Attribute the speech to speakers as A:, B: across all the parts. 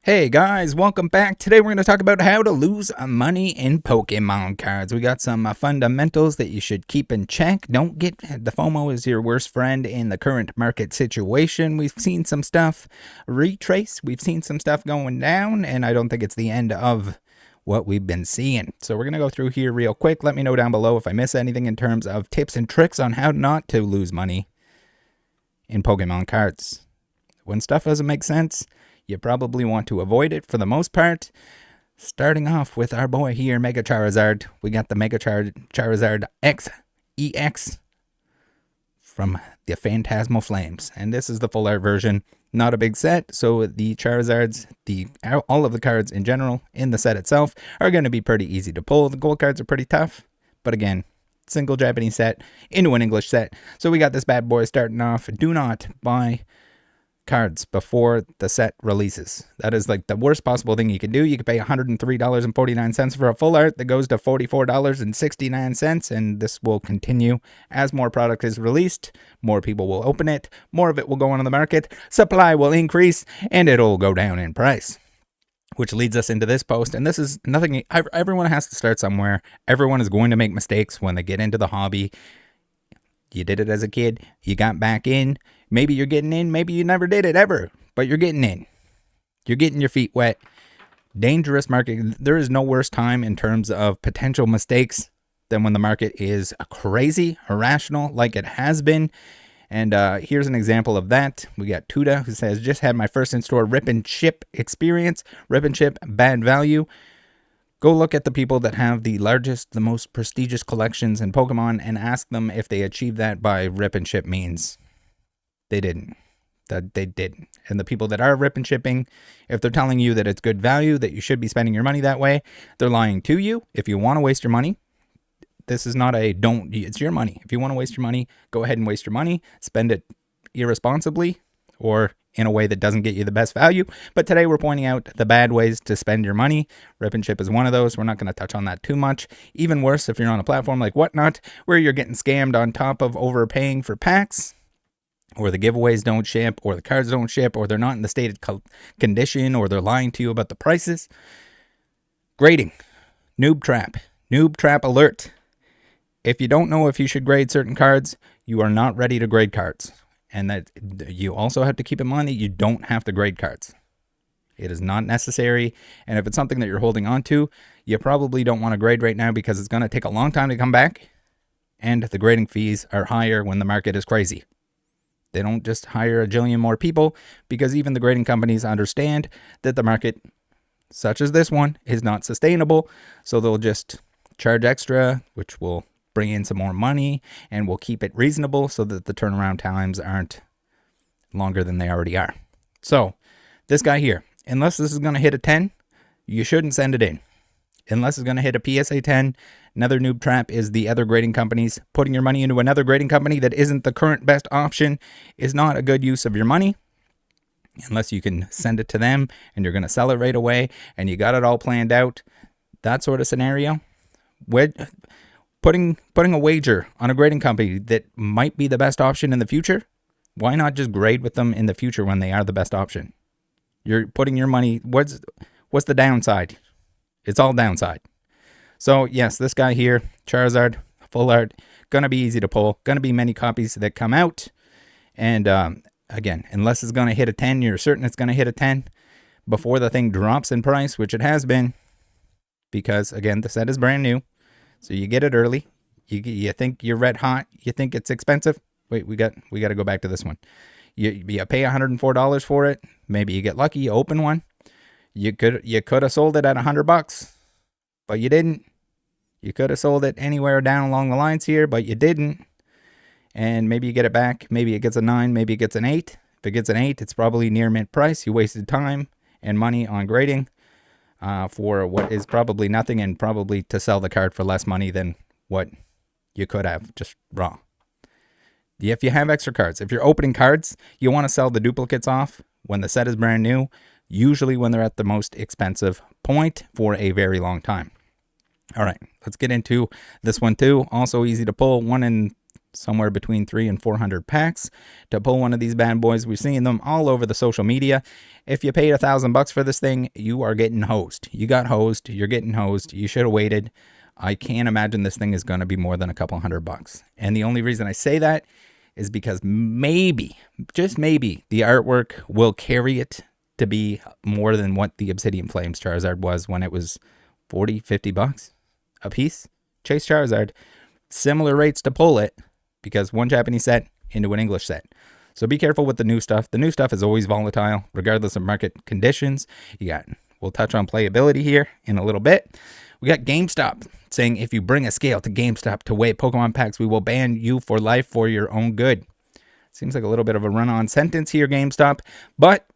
A: Hey guys, welcome back. Today we're going to talk about how to lose money in Pokemon cards. We got some fundamentals that you should keep in check. Don't get the FOMO is your worst friend in the current market situation. We've seen some stuff retrace. We've seen some stuff going down, and I don't think it's the end of what we've been seeing. So we're going to go through here real quick. Let me know down below if I miss anything in terms of tips and tricks on how not to lose money in Pokemon cards. When stuff doesn't make sense, you probably want to avoid it for the most part. Starting off with our boy here, Mega Charizard. We got the Mega Charizard EX from the Phantasmal Flames. And this is the full art version. Not a big set, so the Charizards, all of the cards in general in the set itself are going to be pretty easy to pull. The gold cards are pretty tough, but again, single Japanese set into an English set. So we got this bad boy starting off. Do not buy cards before the set releases. That is like the worst possible thing you can do. You could pay $103.49 for a full art that goes to $44.69, and this will continue as more product is released. More people will open it, more of it will go on the market, supply will increase, and it'll go down in price. Which leads us into this post, and this is nothing. Everyone has to start somewhere. Everyone is going to make mistakes when they get into the hobby. You did it as a kid, you got back in. Maybe you're getting in, maybe you never did it ever, but you're getting in. You're getting your feet wet. Dangerous market. There is no worse time in terms of potential mistakes than when the market is crazy, irrational, like it has been. And here's an example of that. We got Tuda, who says, just had my first in-store rip and ship experience. Rip and ship, bad value. Go look at the people that have the largest, the most prestigious collections in Pokemon and ask them if they achieved that by rip and ship means. They didn't. They didn't. And the people that are rip and shipping, if they're telling you that it's good value, that you should be spending your money that way, they're lying to you. If you want to waste your money, this is not a don't, it's your money. If you want to waste your money, go ahead and waste your money. Spend it irresponsibly or in a way that doesn't get you the best value. But today we're pointing out the bad ways to spend your money. Rip and ship is one of those. We're not going to touch on that too much. Even worse if you're on a platform like Whatnot, where you're getting scammed on top of overpaying for packs, or the giveaways don't ship, or the cards don't ship, or they're not in the stated condition, or they're lying to you about the prices. Grading. Noob trap. Noob trap alert. If you don't know if you should grade certain cards, you are not ready to grade cards. And that you also have to keep in mind that you don't have to grade cards. It is not necessary. And if it's something that you're holding on to, you probably don't want to grade right now because it's going to take a long time to come back. And the grading fees are higher when the market is crazy. They don't just hire a jillion more people because even the grading companies understand that the market, such as this one, is not sustainable. So they'll just charge extra, which will bring in some more money, and we'll keep it reasonable so that the turnaround times aren't longer than they already are. So this guy here, unless this is going to hit a 10, you shouldn't send it in. Unless it's going to hit a PSA 10, another noob trap is the other grading companies. Putting your money into another grading company that isn't the current best option is not a good use of your money. Unless you can send it to them and you're going to sell it right away and you got it all planned out. That sort of scenario. Putting a wager on a grading company that might be the best option in the future, why not just grade with them in the future when they are the best option? You're putting your money, what's the downside? It's all downside. So yes, this guy here, Charizard, full art, gonna be easy to pull, gonna be many copies that come out. And again, unless it's gonna hit a 10, you're certain it's gonna hit a 10 before the thing drops in price, which it has been, because again, the set is brand new. So you get it early. You think you're red hot. You think it's expensive. Wait, we got to go back to this one. You pay $104 for it. Maybe you get lucky. You open one. You could have sold it at $100, but you didn't. You could have sold it anywhere down along the lines here, but you didn't. And maybe you get it back. Maybe it gets a 9. Maybe it gets an 8. If it gets an 8, it's probably near mint price. You wasted time and money on grading. For what is probably nothing, and probably to sell the card for less money than what you could have, just raw. If you have extra cards, if you're opening cards, you want to sell the duplicates off when the set is brand new, usually when they're at the most expensive point for a very long time. All right, let's get into this one too. Also easy to pull, 1 in somewhere between 300 and 400 packs to pull one of these bad boys. We're seeing them all over the social media. If you paid $1,000 for this thing, you are getting hosed. You got hosed. You're getting hosed. You should have waited. I can't imagine this thing is going to be more than a couple $100. And the only reason I say that is because maybe, just maybe, the artwork will carry it to be more than what the Obsidian Flames Charizard was when it was $40-50 a piece. Chase Charizard, similar rates to pull it, because one Japanese set into an English set. So be careful with the new stuff. The new stuff is always volatile, regardless of market conditions. We'll touch on playability here in a little bit. We got GameStop saying if you bring a scale to GameStop to weigh Pokemon packs, we will ban you for life for your own good. Seems like a little bit of a run-on sentence here, GameStop, but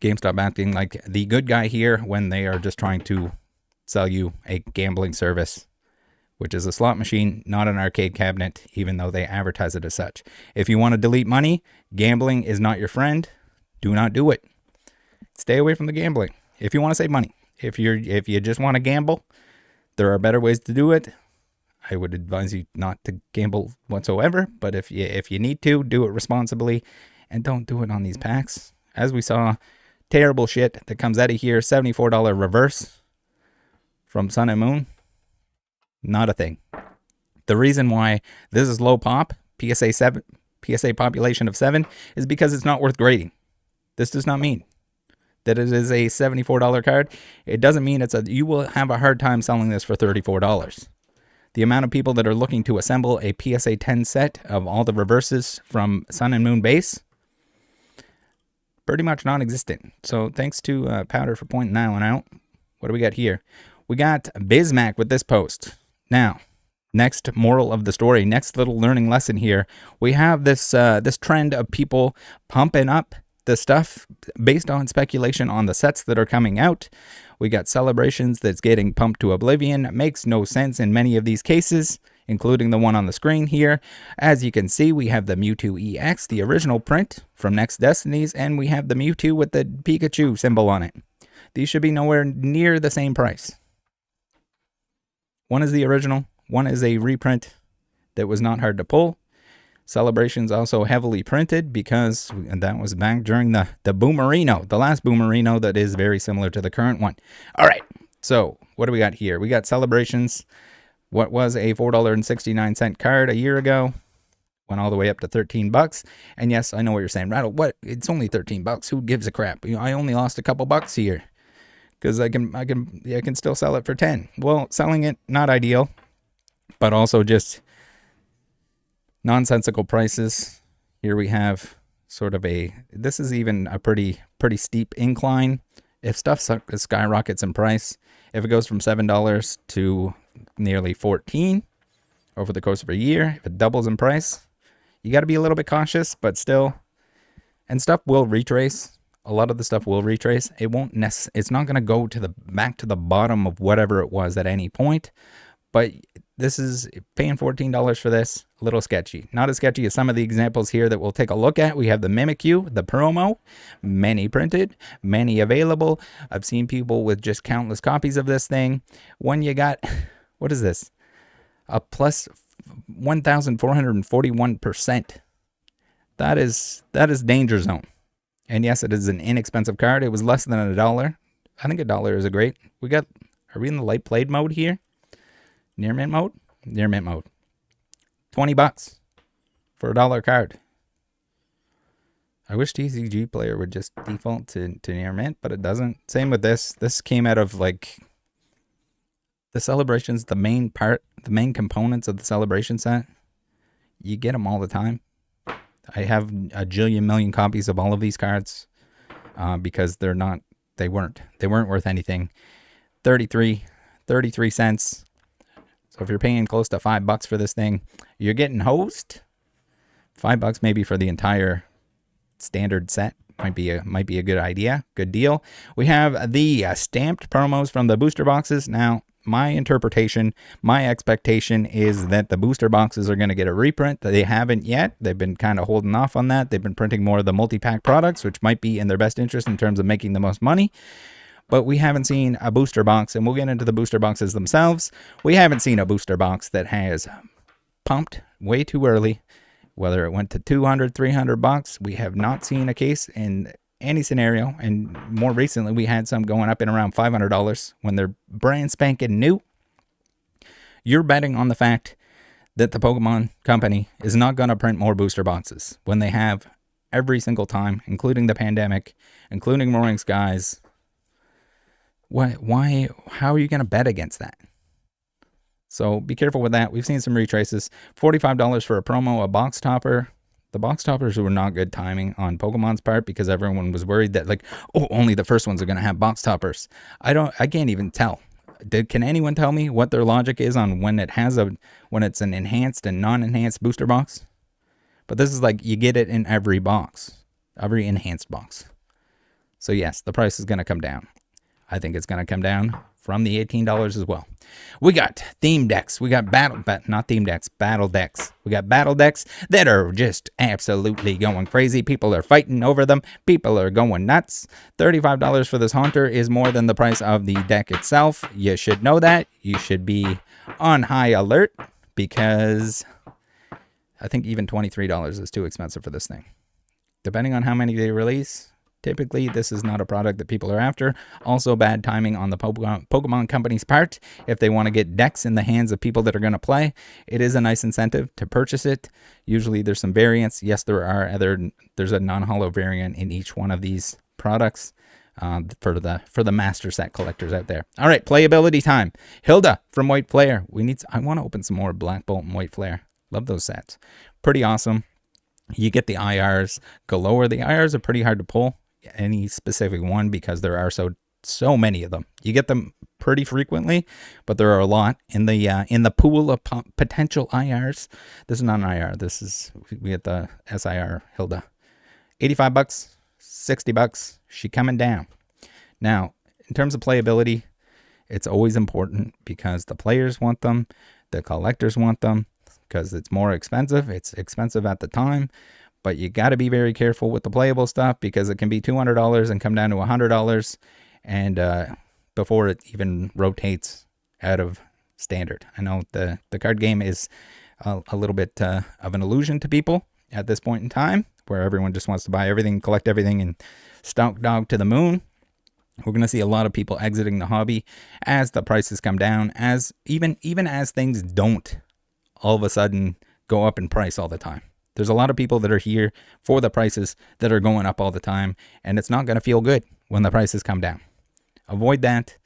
A: GameStop acting like the good guy here when they are just trying to sell you a gambling service, which is a slot machine, not an arcade cabinet, even though they advertise it as such. If you want to delete money, gambling is not your friend. Do not do it. Stay away from the gambling. If you want to save money, if you just want to gamble, there are better ways to do it. I would advise you not to gamble whatsoever, but if you need to, do it responsibly, and don't do it on these packs. As we saw, terrible shit that comes out of here. $74 reverse from Sun and Moon. Not a thing. The reason why this is low pop, PSA population of 7, is because it's not worth grading. This does not mean that it is a $74 card. It doesn't mean you will have a hard time selling this for $34. The amount of people that are looking to assemble a PSA 10 set of all the reverses from Sun and Moon base, pretty much non-existent. So thanks to Powder for pointing that one out. What do we got here? We got Bismack with this post. Now, next moral of the story, next little learning lesson here. We have this trend of people pumping up the stuff based on speculation on the sets that are coming out. We got Celebrations that's getting pumped to oblivion. It makes no sense in many of these cases, including the one on the screen here. As you can see, we have the Mewtwo EX, the original print from Next Destinies, and we have the Mewtwo with the Pikachu symbol on it. These should be nowhere near the same price. One is the original, one is a reprint that was not hard to pull. Celebrations also heavily printed because that was back during the Boomerino, the last Boomerino that is very similar to the current one. All right, so what do we got here? We got Celebrations. What was a $4.69 card a year ago went all the way up to $13. And yes, I know what you're saying, Rattle. What? It's only $13. Who gives a crap? I only lost a couple bucks here because I can still sell it for 10. Well, selling it not ideal, but also just nonsensical prices. Here we have sort of this is even a pretty steep incline. If stuff skyrockets in price, if it goes from $7 to nearly $14 over the course of a year, if it doubles in price, you got to be a little bit cautious, but still. And stuff will retrace. A lot of the stuff will retrace. It won't it's not going to go back to the bottom of whatever it was at any point. But this is paying $14 for this, a little sketchy. Not as sketchy as some of the examples here that we'll take a look at. We have the Mimikyu, the promo, many printed, many available. I've seen people with just countless copies of this thing. When you got, what is this? A plus 1,441%. That is danger zone. And yes, it is an inexpensive card. It was less than $1. I think $1 is a great. Are we in the light played mode here? Near mint mode? Near mint mode. $20 for a $1 card. I wish TCG Player would just default to near mint, but it doesn't. Same with this. This came out of like the Celebrations, the main components of the Celebration set. You get them all the time. I have a jillion million copies of all of these cards because they weren't worth anything. 33 cents. So if you're paying close to $5 for this thing, you're getting hosed. $5 maybe for the entire standard set might be a good idea, good deal. We have the stamped promos from the booster boxes. Now, my interpretation, my expectation is that the booster boxes are going to get a reprint. They haven't yet. They've been kind of holding off on that. They've been printing more of the multi-pack products, which might be in their best interest in terms of making the most money. But we haven't seen a booster box, and we'll get into the booster boxes themselves. We haven't seen a booster box that has pumped way too early, whether it went to 200, 300 bucks. We have not seen a case in any scenario. And more recently, we had some going up in around $500 when they're brand spanking new. You're betting on the fact that the Pokemon company is not going to print more booster boxes when they have every single time, including the pandemic, including Roaring Skies. Why? How are you going to bet against that? So be careful with that. We've seen some retraces. $45 for a promo, a box topper. The box toppers were not good timing on Pokemon's part because everyone was worried that, like, oh, only the first ones are going to have box toppers. I can't even tell. Can anyone tell me what their logic is on when it's an enhanced and non-enhanced booster box? But this is like you get it in every box, every enhanced box. So yes, the price is going to come down. I think it's going to come down from the $18 as well. We got theme decks. We got battle decks. We got battle decks that are just absolutely going crazy. People are fighting over them. People are going nuts. $35 for this Haunter is more than the price of the deck itself. You should know that. You should be on high alert because I think even $23 is too expensive for this thing. Depending on how many they release, typically, this is not a product that people are after. Also, bad timing on the Pokemon company's part. If they want to get decks in the hands of people that are going to play, it is a nice incentive to purchase it. Usually, there's some variants. Yes, there's a non-holo variant in each one of these products for the master set collectors out there. All right, playability time. Hilda from White Flare. I want to open some more Black Bolt and White Flare. Love those sets. Pretty awesome. You get the IRs galore. The IRs are pretty hard to pull any specific one because there are so many of them. You get them pretty frequently, but there are a lot in the pool of potential IRs. This is not an IR. We get the SIR Hilda. $85, $60. She coming down. Now, in terms of playability, it's always important because the players want them, the collectors want them because it's more expensive. It's expensive at the time. But you got to be very careful with the playable stuff because it can be $200 and come down to $100 and before it even rotates out of standard. I know the card game is a little bit of an illusion to people at this point in time where everyone just wants to buy everything, collect everything, and stalk dog to the moon. We're going to see a lot of people exiting the hobby as the prices come down, as even as things don't all of a sudden go up in price all the time. There's a lot of people that are here for the prices that are going up all the time, and it's not going to feel good when the prices come down. Avoid that.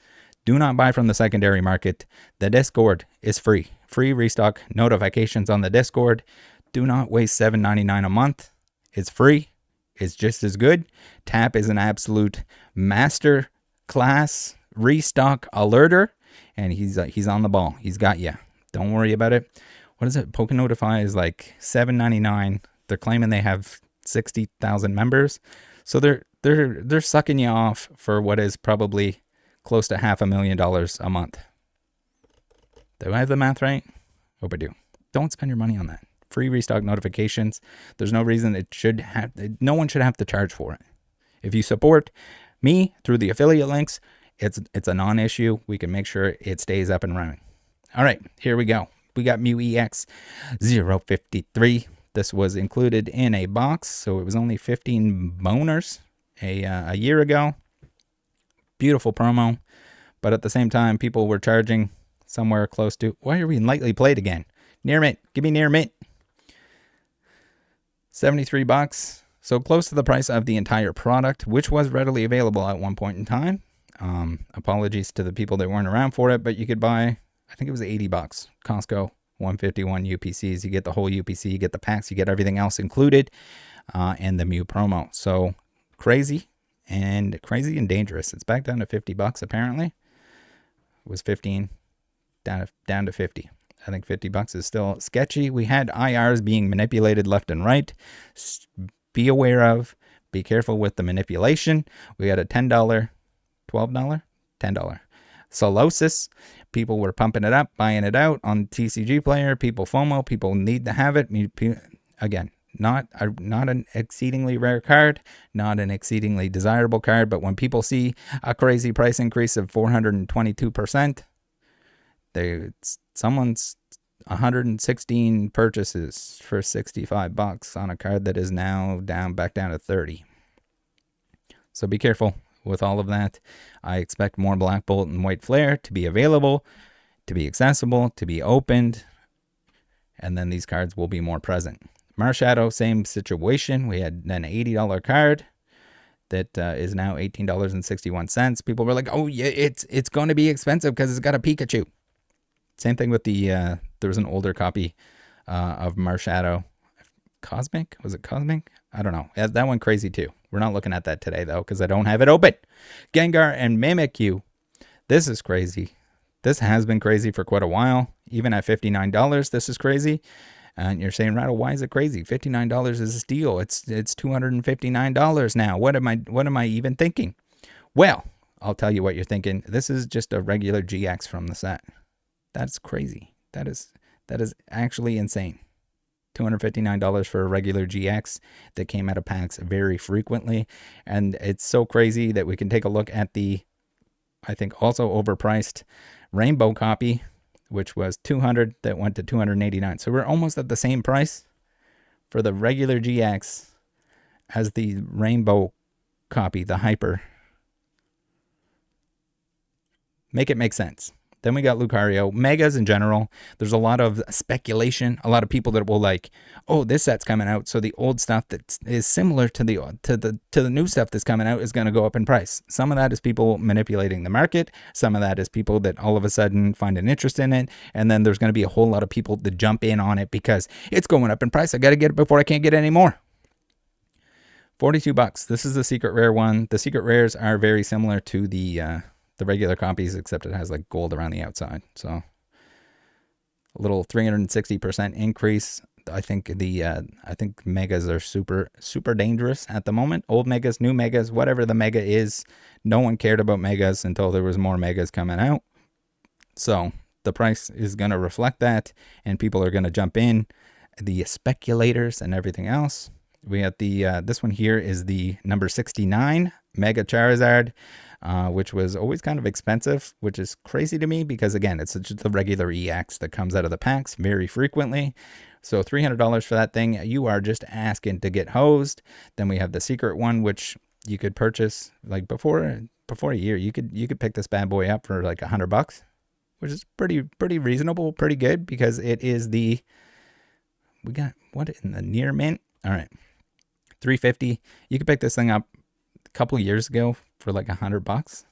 A: Do not buy from the secondary market. The Discord is free. Free restock notifications on the Discord. Do not waste $7.99 a month. It's free. It's just as good. Tap is an absolute master class restock alerter, and he's on the ball. He's got you. Don't worry about it. What is it? Notify is like $7.99. They're claiming they have 60,000 members, so they're sucking you off for what is probably close to $500,000 a month. Do I have the math right? Hope I do. Don't spend your money on that. Free restock notifications. There's no reason no one should have to charge for it. If you support me through the affiliate links, it's a non-issue. We can make sure it stays up and running. All right, here we go. We got Mew EX 053. This was included in a box, so it was only 15 boners a year ago. Beautiful promo, but at the same time, people were charging somewhere close to. Why are we in lightly played again? Near mint, give me near mint. $73, so close to the price of the entire product, which was readily available at one point in time. Apologies to the people that weren't around for it, but you could buy. I think it was $80. Costco, 151 UPCs. You get the whole UPC, you get the packs, you get everything else included, and the Mew promo. So crazy and dangerous. It's back down to $50 apparently. It was 15 down to 50. I think $50 is still sketchy. We had IRs being manipulated left and right. Be aware of. Be careful with the manipulation. We had a $10, $12, $10. Solosis. People were pumping it up, buying it out on TCG Player. People FOMO. People need to have it. Again, not an exceedingly rare card, not an exceedingly desirable card, but when people see a crazy price increase of 422%, someone's 116 purchases for $65 on a card that is now back down to 30. So be careful with all of that. I expect more Black Bolt and White Flare to be available, to be accessible, to be opened, and then these cards will be more present. Marshadow, same situation. We had an $80 card that is now $18.61. People were like, oh yeah, it's going to be expensive because it's got a Pikachu. Same thing with the, there was an older copy of Marshadow. Cosmic? Was it Cosmic? I don't know. That one crazy too. We're not looking at that today though because I don't have it open. Gengar and Mimikyu. This is crazy. This has been crazy for quite a while. Even at $59, this is crazy. And you're saying, Rattle, why is it crazy? $59 is a steal. It's $259 now. What am I even thinking? Well, I'll tell you what you're thinking. This is just a regular GX from the set. That's crazy. That is actually insane. $259 for a regular GX that came out of packs very frequently. And it's so crazy that we can take a look at the, I think also overpriced Rainbow copy, which was $200, that went to $289. So we're almost at the same price for the regular GX as the Rainbow copy, the Hyper. Make it make sense. Then we got Lucario. Megas in general, there's a lot of speculation. A lot of people that will like, oh, this set's coming out, so the old stuff that is similar to the new stuff that's coming out is going to go up in price. Some of that is people manipulating the market. Some of that is people that all of a sudden find an interest in it, and then there's going to be a whole lot of people that jump in on it because it's going up in price. I got to get it before I can't get it anymore. $42. This is the secret rare one. The secret rares are very similar to the regular copies, except it has like gold around the outside. So a little 360% increase. I think I think megas are super dangerous at the moment. Old megas, new megas, whatever the mega is. No one cared about megas until there was more megas coming out. So the price is going to reflect that, and people are going to jump in. The speculators and everything else. We have the this one here is the number 69 Mega Charizard, which was always kind of expensive, which is crazy to me because, again, it's just the regular EX that comes out of the packs very frequently. So $300 for that thing, you are just asking to get hosed. Then we have the secret one, which you could purchase like before a year. You could pick this bad boy up for like $100, which is pretty reasonable, pretty good because it is the, we got what in the near mint. All right, $350. You could pick this thing up a couple years ago for like $100.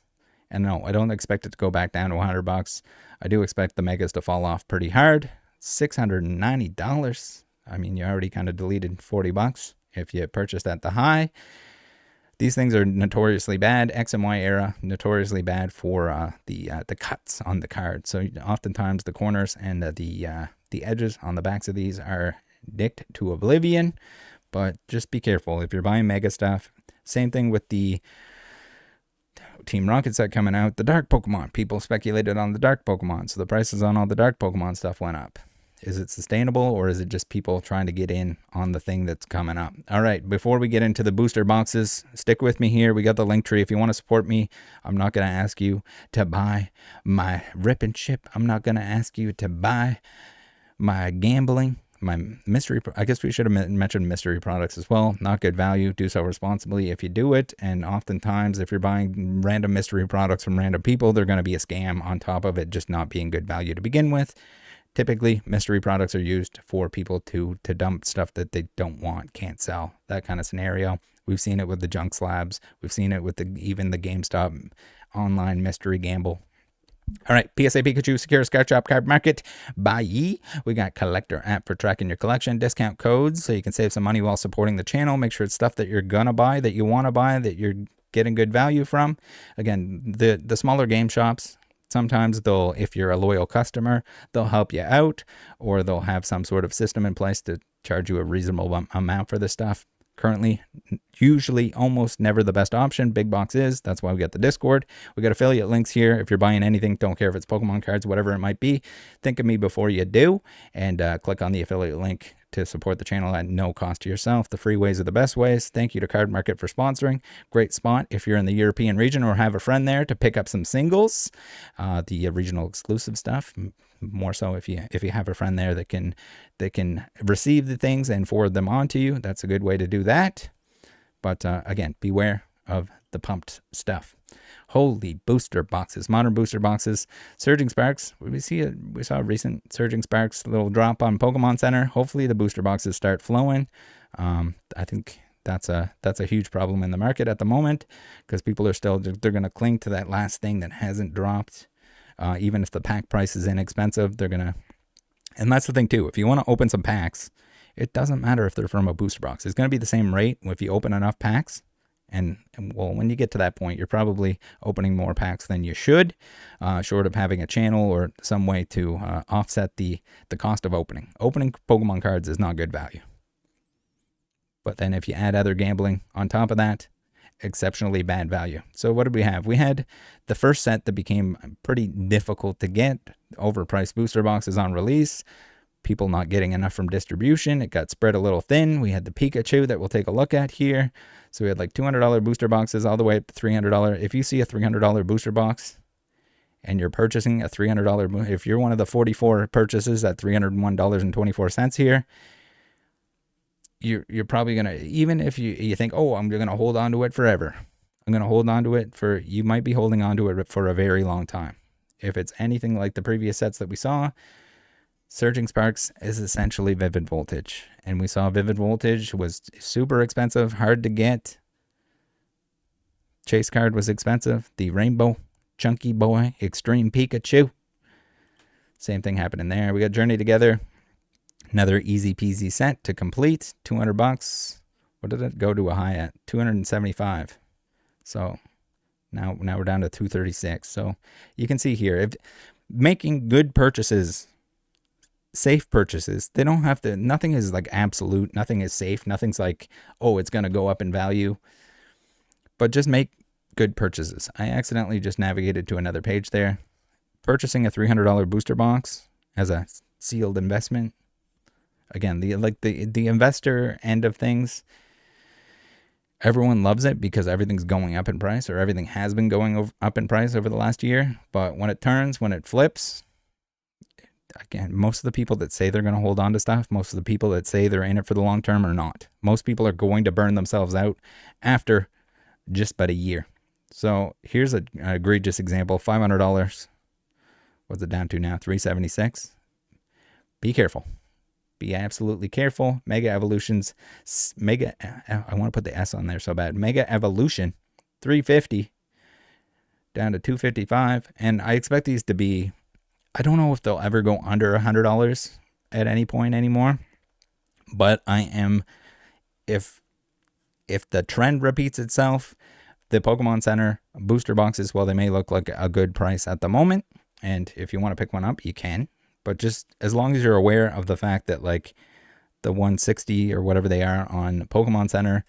A: And no, I don't expect it to go back down to $100. I do expect the megas to fall off pretty hard. $690. I mean, you already kind of deleted $40 if you purchased at the high. These things are notoriously bad. X and Y era, notoriously bad for the cuts on the card. So oftentimes the corners and the edges on the backs of these are nicked to oblivion. But just be careful if you're buying mega stuff. Same thing with the Team Rocket set coming out. The Dark Pokemon. People speculated on the Dark Pokemon. So the prices on all the Dark Pokemon stuff went up. Is it sustainable, or is it just people trying to get in on the thing that's coming up? All right, before we get into the booster boxes, stick with me here. We got the link tree. If you want to support me, I'm not going to ask you to buy my rip and ship. I'm not going to ask you to buy my gambling. My mystery, I guess we should have mentioned mystery products as well. Not good value. Do so responsibly if you do it. And oftentimes, if you're buying random mystery products from random people, they're going to be a scam on top of it just not being good value to begin with. Typically, mystery products are used for people to dump stuff that they don't want, can't sell, that kind of scenario. We've seen it with the junk slabs. We've seen it with even the GameStop online mystery gamble. All right, PSA Pikachu, Secure Scratch Shop Card Market, Buyee. We got Collector app for tracking your collection, discount codes so you can save some money while supporting the channel. Make sure it's stuff that you're going to buy, that you want to buy, that you're getting good value from. Again, the smaller game shops, sometimes they'll, if you're a loyal customer, they'll help you out, or they'll have some sort of system in place to charge you a reasonable amount for this stuff. Currently, usually almost never the best option. Big box is. That's why we got the Discord. We got affiliate links here. If you're buying anything, don't care if it's Pokemon cards, whatever it might be, think of me before you do, and click on the affiliate link to support the channel at no cost to yourself. The free ways are the best ways. Thank you to Card Market for sponsoring. Great spot if you're in the European region or have a friend there to pick up some singles, the regional exclusive stuff. More so if you have a friend there that can receive the things and forward them on to you. That's a good way to do that. But again, beware of the pumped stuff. Holy booster boxes, modern booster boxes, Surging Sparks. We saw a recent Surging Sparks little drop on Pokemon Center. Hopefully the booster boxes start flowing. I think that's a huge problem in the market at the moment, because people are they're going to cling to that last thing that hasn't dropped. Even if the pack price is inexpensive, they're going to, and that's the thing too. If you want to open some packs, it doesn't matter if they're from a booster box. It's going to be the same rate if you open enough packs. And well, when you get to that point, you're probably opening more packs than you should, short of having a channel or some way to offset the cost of opening. Opening Pokemon cards is not good value. But then if you add other gambling on top of that, exceptionally bad value. So what did we have? We had the first set that became pretty difficult to get, overpriced booster boxes on release. People not getting enough from distribution. It got spread a little thin. We had the Pikachu that we'll take a look at here. So we had like $200 booster boxes all the way up to $300. If you see a $300 booster box and you're purchasing a $300, if you're one of the 44 purchases at $301.24 here, you're probably going to, even if you think, oh, I'm going to hold on to it forever. I'm going to hold on to it you might be holding on to it for a very long time. If it's anything like the previous sets that we saw, Surging Sparks is essentially Vivid Voltage. And we saw Vivid Voltage was super expensive, hard to get. Chase card was expensive. The Rainbow Chunky Boy Extreme Pikachu. Same thing happened in there. We got Journey Together. Another easy peasy set to complete. $200. What did it go to a high at? 275. So now we're down to 236. So you can see here, if making good purchases, safe purchases, they don't have to, nothing is like absolute, nothing is safe, nothing's like, oh, it's going to go up in value, but just make good purchases. I accidentally just navigated to another page there. Purchasing a $300 booster box as a sealed investment, again, the investor end of things, everyone loves it because everything's going up in price, or everything has been going up in price over the last year. But when it turns, when it flips, again, most of the people that say they're going to hold on to stuff, most of the people that say they're in it for the long term are not. Most people are going to burn themselves out after just about a year. So here's an egregious example. $500. What's it down to now? $376. Be careful. Be absolutely careful. Mega Evolutions. I want to put the S on there so bad. Mega Evolution. $350. Down to $255. And I expect these to be, I don't know if they'll ever go under $100 at any point anymore, but I am, if the trend repeats itself, the Pokemon Center booster boxes, well, they may look like a good price at the moment, and if you want to pick one up, you can, but just as long as you're aware of the fact that like the 160 or whatever they are on Pokemon Center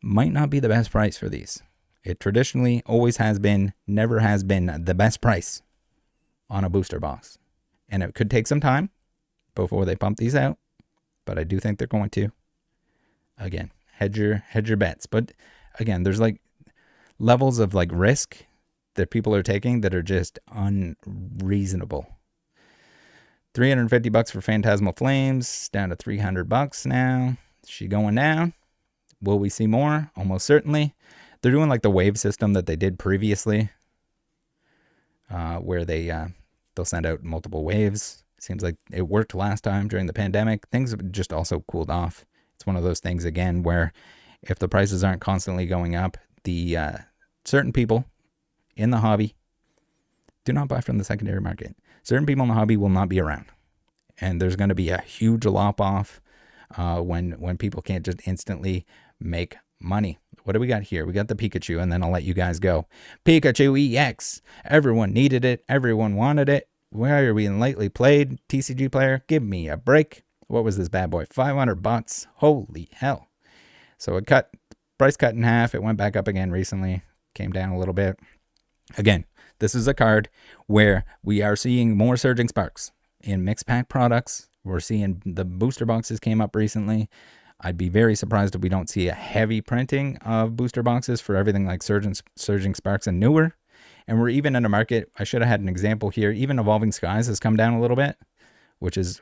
A: might not be the best price for these. It traditionally always has been, never has been the best price on a booster box, and it could take some time before they pump these out, but I do think they're going to. Again, hedge your bets, but again, there's like levels of like risk that people are taking that are just unreasonable. $350 for Phantasmal Flames, down to $300 now. Is she going down? Will we see more? Almost certainly. They're doing like the wave system that they did previously, where they'll send out multiple waves. Seems like it worked last time during the pandemic. Things have just also cooled off. It's one of those things again where if the prices aren't constantly going up, the certain people in the hobby do not buy from the secondary market. Certain people in the hobby will not be around, and there's going to be a huge lop off when people can't just instantly make money. What do we got here? We got the Pikachu, and then I'll let you guys go. Pikachu EX. Everyone needed it. Everyone wanted it. Where are we in lightly played? TCG player, give me a break. What was this bad boy? $500. Holy hell. So it price cut in half. It went back up again recently. Came down a little bit. Again, this is a card where we are seeing more Surging Sparks in mixed pack products We're seeing the booster boxes came up recently. I'd be very surprised if we don't see a heavy printing of booster boxes for everything like Surging Sparks and newer. And we're even in a market, I should have had an example here, even Evolving Skies has come down a little bit, which is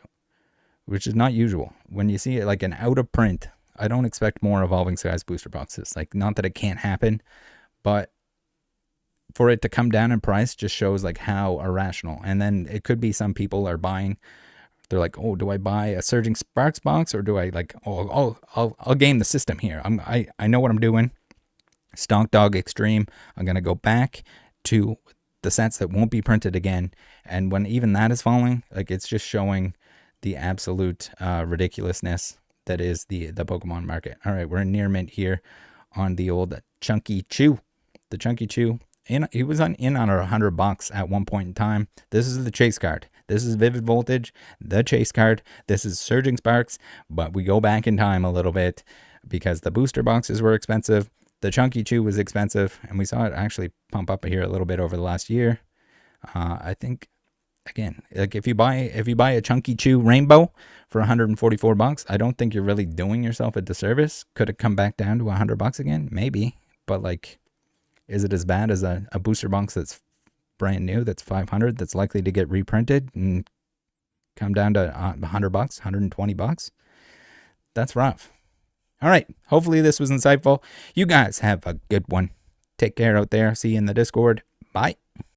A: not usual. When you see it like an out of print, I don't expect more Evolving Skies booster boxes. Like, not that it can't happen, but for it to come down in price just shows like how irrational. And then it could be some people are buying, they're like, oh, do I buy a Surging Sparks box, or do I like, oh, I'll game the system here. I know what I'm doing. Stonk Dog Extreme. I'm gonna go back to the sets that won't be printed again. And when even that is falling, like, it's just showing the absolute ridiculousness that is the Pokemon market. All right, we're in near mint here on the old Chunky Chew. The Chunky Chew. He was in on $100 at one point in time. This is the chase card. This is Vivid Voltage, the chase card. This is Surging Sparks, but we go back in time a little bit because the booster boxes were expensive. The Chunky Chew was expensive, and we saw it actually pump up here a little bit over the last year. I think, again, like if you buy a Chunky Chew Rainbow for $144, I don't think you're really doing yourself a disservice. Could it come back down to $100 again? Maybe, but like, is it as bad as a booster box that's brand new, that's $500, that's likely to get reprinted and come down to $100, $120? That's rough. All right. Hopefully this was insightful. You guys have a good one. Take care out there. See you in the Discord. Bye.